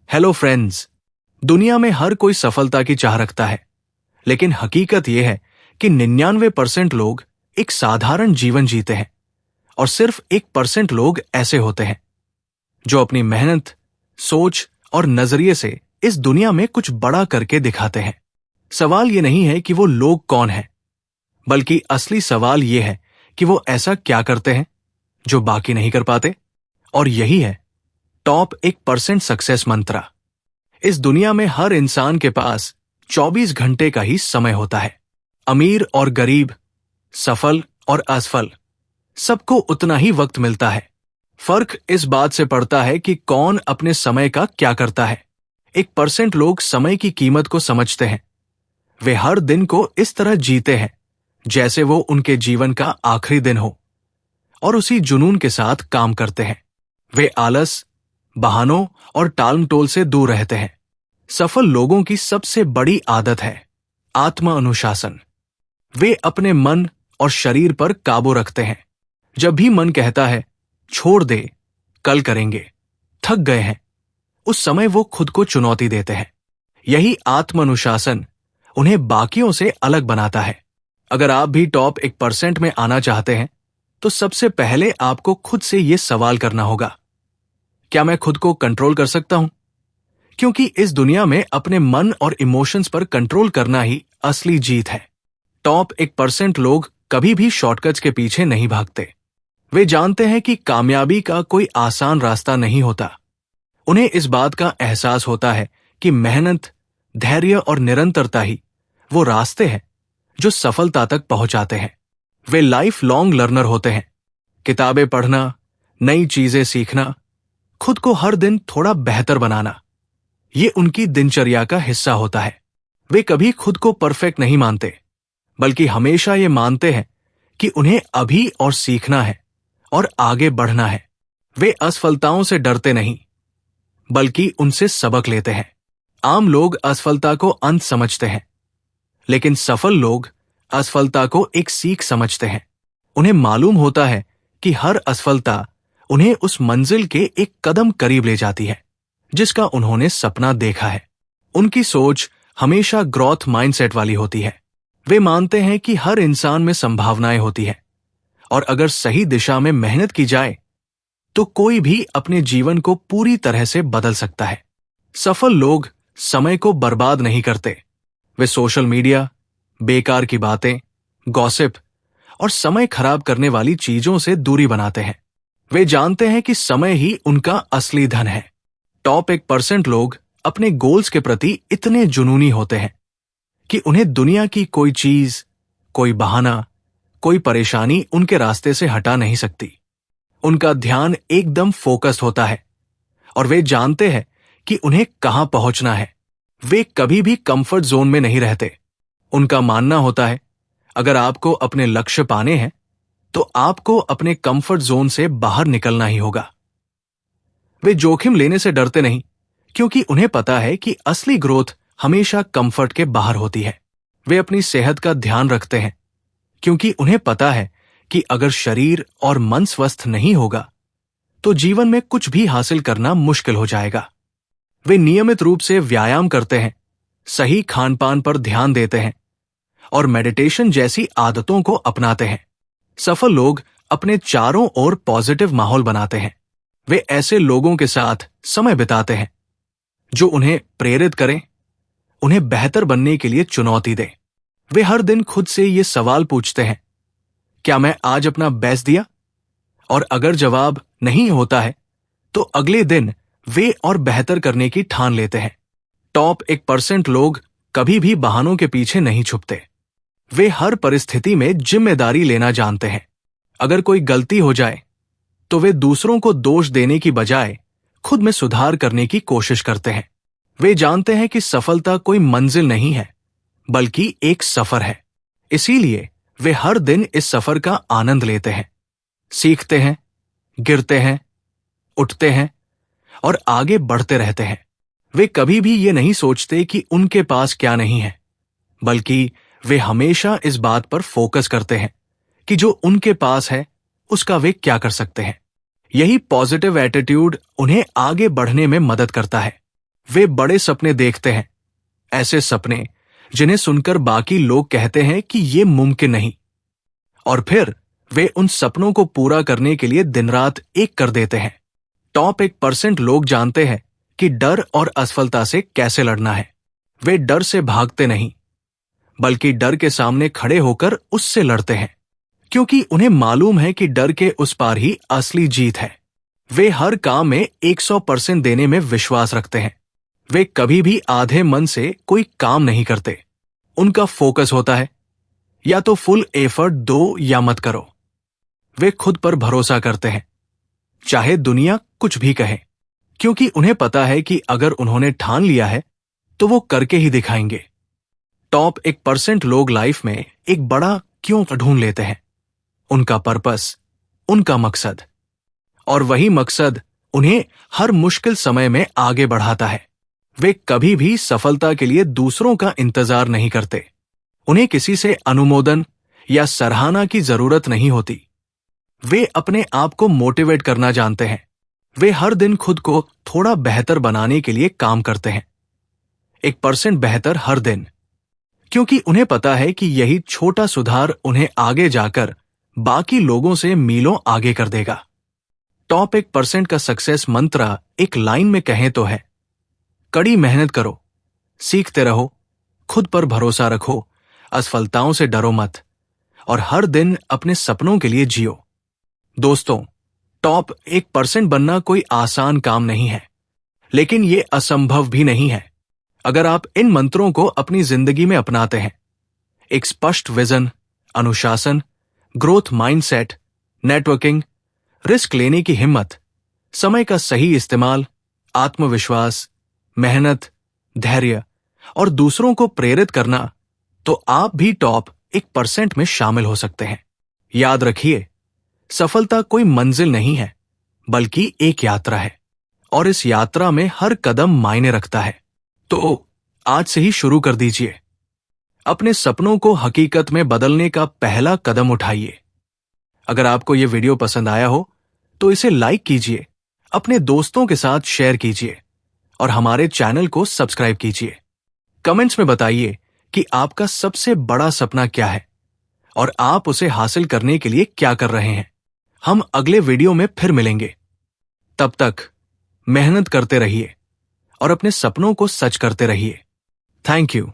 Hello friends. दुनिया में हर कोई सफलता की चाह रखता है, लेकिन हकीकत यह है कि 99% लोग एक साधारण जीवन जीते हैं और सिर्फ 1% लोग ऐसे होते हैं जो अपनी मेहनत, सोच और नजरिए से इस दुनिया में कुछ बड़ा करके दिखाते हैं। सवाल ये नहीं है कि वो लोग कौन हैं, बल्कि असली सवाल ये है कि वो ऐसा क्या करते हैं जो बाकी नहीं कर पाते। और यही है टॉप 1% सक्सेस मंत्र। इस दुनिया में हर इंसान के पास 24 घंटे का ही समय होता है। अमीर और गरीब, सफल और असफल, सबको उतना ही वक्त मिलता है। फर्क इस बात से पड़ता है कि कौन अपने समय का क्या करता है। 1% लोग समय की कीमत को समझते हैं। वे हर दिन को इस तरह जीते हैं जैसे वो उनके जीवन का आखिरी दिन हो, और उसी जुनून के साथ काम करते हैं। वे आलस, बहानों और टालमटोल से दूर रहते हैं। सफल लोगों की सबसे बड़ी आदत है आत्म अनुशासन। वे अपने मन और शरीर पर काबू रखते हैं। जब भी मन कहता है छोड़ दे, कल करेंगे, थक गए हैं, उस समय वो खुद को चुनौती देते हैं। यही आत्म अनुशासन उन्हें बाकियों से अलग बनाता है। अगर आप भी टॉप 1% में आना चाहते हैं तो सबसे पहले आपको खुद से यह सवाल करना होगा, क्या मैं खुद को कंट्रोल कर सकता हूं? क्योंकि इस दुनिया में अपने मन और इमोशंस पर कंट्रोल करना ही असली जीत है। टॉप 1% लोग कभी भी शॉर्टकट्स के पीछे नहीं भागते। वे जानते हैं कि कामयाबी का कोई आसान रास्ता नहीं होता। उन्हें इस बात का एहसास होता है कि मेहनत, धैर्य और निरंतरता ही वो रास्ते हैं जो सफलता तक पहुंचाते हैं। वे लाइफ लॉन्ग लर्नर होते हैं। किताबें पढ़ना, नई चीजें सीखना, खुद को हर दिन थोड़ा बेहतर बनाना, ये उनकी दिनचर्या का हिस्सा होता है। वे कभी खुद को परफेक्ट नहीं मानते, बल्कि हमेशा ये मानते हैं कि उन्हें अभी और सीखना है और आगे बढ़ना है। वे असफलताओं से डरते नहीं, बल्कि उनसे सबक लेते हैं। आम लोग असफलता को अंत समझते हैं, लेकिन सफल लोग असफलता को एक सीख समझते हैं। उन्हें मालूम होता है कि हर असफलता उन्हें उस मंजिल के एक कदम करीब ले जाती है जिसका उन्होंने सपना देखा है। उनकी सोच हमेशा ग्रोथ माइंडसेट वाली होती है। वे मानते हैं कि हर इंसान में संभावनाएं होती है, और अगर सही दिशा में मेहनत की जाए तो कोई भी अपने जीवन को पूरी तरह से बदल सकता है। सफल लोग समय को बर्बाद नहीं करते। वे सोशल मीडिया, बेकार की बातें, गॉसिप और समय खराब करने वाली चीजों से दूरी बनाते हैं। वे जानते हैं कि समय ही उनका असली धन है। टॉप 1% लोग अपने गोल्स के प्रति इतने जुनूनी होते हैं कि उन्हें दुनिया की कोई चीज, कोई बहाना, कोई परेशानी उनके रास्ते से हटा नहीं सकती। उनका ध्यान एकदम फोकस्ड होता है और वे जानते हैं कि उन्हें कहां पहुंचना है। वे कभी भी कंफर्ट जोन में नहीं रहते। उनका मानना होता है, अगर आपको अपने लक्ष्य पाने हैं तो आपको अपने कंफर्ट जोन से बाहर निकलना ही होगा। वे जोखिम लेने से डरते नहीं, क्योंकि उन्हें पता है कि असली ग्रोथ हमेशा कंफर्ट के बाहर होती है। वे अपनी सेहत का ध्यान रखते हैं, क्योंकि उन्हें पता है कि अगर शरीर और मन स्वस्थ नहीं होगा तो जीवन में कुछ भी हासिल करना मुश्किल हो जाएगा। वे नियमित रूप से व्यायाम करते हैं, सही खान-पान पर ध्यान देते हैं और मेडिटेशन जैसी आदतों को अपनाते हैं। सफल लोग अपने चारों ओर पॉजिटिव माहौल बनाते हैं। वे ऐसे लोगों के साथ समय बिताते हैं जो उन्हें प्रेरित करें, उन्हें बेहतर बनने के लिए चुनौती दें। वे हर दिन खुद से ये सवाल पूछते हैं, क्या मैं आज अपना बेस्ट दिया? और अगर जवाब नहीं होता है तो अगले दिन वे और बेहतर करने की ठान लेते हैं। टॉप 1% लोग कभी भी बहानों के पीछे नहीं छुपते। वे हर परिस्थिति में जिम्मेदारी लेना जानते हैं। अगर कोई गलती हो जाए तो वे दूसरों को दोष देने की बजाय खुद में सुधार करने की कोशिश करते हैं। वे जानते हैं कि सफलता कोई मंजिल नहीं है, बल्कि एक सफर है। इसीलिए वे हर दिन इस सफर का आनंद लेते हैं, सीखते हैं, गिरते हैं, उठते हैं और आगे बढ़ते रहते हैं। वे कभी भी ये नहीं सोचते कि उनके पास क्या नहीं है, बल्कि वे हमेशा इस बात पर फोकस करते हैं कि जो उनके पास है उसका वे क्या कर सकते हैं। यही पॉजिटिव एटीट्यूड उन्हें आगे बढ़ने में मदद करता है। वे बड़े सपने देखते हैं, ऐसे सपने जिन्हें सुनकर बाकी लोग कहते हैं कि ये मुमकिन नहीं। और फिर वे उन सपनों को पूरा करने के लिए दिन रात एक कर देते हैं। टॉप 1% लोग जानते हैं कि डर और असफलता से कैसे लड़ना है। वे डर से भागते नहीं, बल्कि डर के सामने खड़े होकर उससे लड़ते हैं, क्योंकि उन्हें मालूम है कि डर के उस पार ही असली जीत है। वे हर काम में 100% देने में विश्वास रखते हैं। वे कभी भी आधे मन से कोई काम नहीं करते। उनका फोकस होता है या तो फुल एफर्ट दो या मत करो। वे खुद पर भरोसा करते हैं, चाहे दुनिया कुछ भी कहे, क्योंकि उन्हें पता है कि अगर उन्होंने ठान लिया है तो वो करके ही दिखाएंगे। टॉप 1% लोग लाइफ में एक बड़ा क्यों ढूंढ लेते हैं, उनका पर्पस, उनका मकसद। और वही मकसद उन्हें हर मुश्किल समय में आगे बढ़ाता है। वे कभी भी सफलता के लिए दूसरों का इंतजार नहीं करते। उन्हें किसी से अनुमोदन या सराहना की जरूरत नहीं होती। वे अपने आप को मोटिवेट करना जानते हैं। वे हर दिन खुद को थोड़ा बेहतर बनाने के लिए काम करते हैं, 1% बेहतर हर दिन, क्योंकि उन्हें पता है कि यही छोटा सुधार उन्हें आगे जाकर बाकी लोगों से मीलों आगे कर देगा। टॉप 1% का सक्सेस मंत्र एक लाइन में कहें तो है, कड़ी मेहनत करो, सीखते रहो, खुद पर भरोसा रखो, असफलताओं से डरो मत, और हर दिन अपने सपनों के लिए जियो। दोस्तों, टॉप 1% बनना कोई आसान काम नहीं है, लेकिन ये असंभव भी नहीं है अगर आप इन मंत्रों को अपनी जिंदगी में अपनाते हैं। एक स्पष्ट विजन, अनुशासन, ग्रोथ माइंडसेट, नेटवर्किंग, रिस्क लेने की हिम्मत, समय का सही इस्तेमाल, आत्मविश्वास, मेहनत, धैर्य और दूसरों को प्रेरित करना, तो आप भी टॉप 1% में शामिल हो सकते हैं। याद रखिए, सफलता कोई मंजिल नहीं है, बल्कि एक यात्रा है, और इस यात्रा में हर कदम मायने रखता है। तो आज से ही शुरू कर दीजिए। अपने सपनों को हकीकत में बदलने का पहला कदम उठाइए। अगर आपको यह वीडियो पसंद आया हो तो इसे लाइक कीजिए, अपने दोस्तों के साथ शेयर कीजिए और हमारे चैनल को सब्सक्राइब कीजिए। कमेंट्स में बताइए कि आपका सबसे बड़ा सपना क्या है और आप उसे हासिल करने के लिए क्या कर रहे हैं। हम अगले वीडियो में फिर मिलेंगे। तब तक मेहनत करते रहिए और अपने सपनों को सच करते रहिए। Thank you.